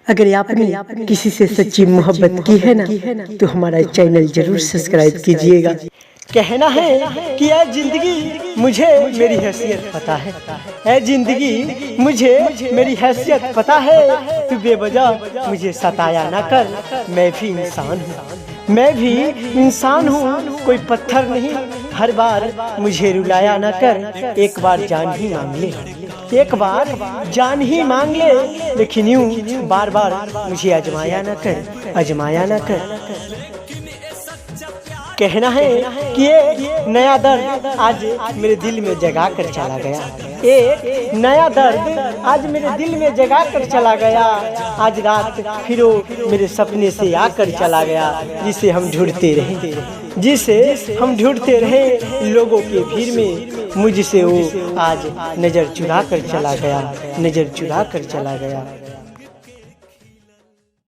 अगर आपने किसी से सच्ची मोहब्बत की है ना तो हमारा चैनल जरूर सब्सक्राइब कीजिएगा। कहना है कि ऐ जिंदगी मुझे मेरी हैसियत पता है, ऐ जिंदगी मुझे मेरी हैसियत पता है, तू बेवजह मुझे सताया ना कर, मैं भी इंसान हूँ, मैं भी इंसान हूँ, कोई पत्थर नहीं, हर बार मुझे रुलाया ना कर, एक बार जान ही मांग ले, एक बार जान ही मांग ले, लेकिन यूं बार बार मुझे आजमाया ना कर, आजमाया ना कर। कहना है कि ये नया दर्द आज मेरे दिल में जगा कर चला गया, एक नया दर्द आज मेरे दिल में जगा कर चला गया, आज रात फिर वो मेरे सपने से आकर चला गया, जिसे हम ढूंढते रहे, जिसे हम ढूंढते रहे लोगों के भीड़ में, मुझसे वो आज नज़र चुरा कर चला गया, नज़र चुरा कर चला गया।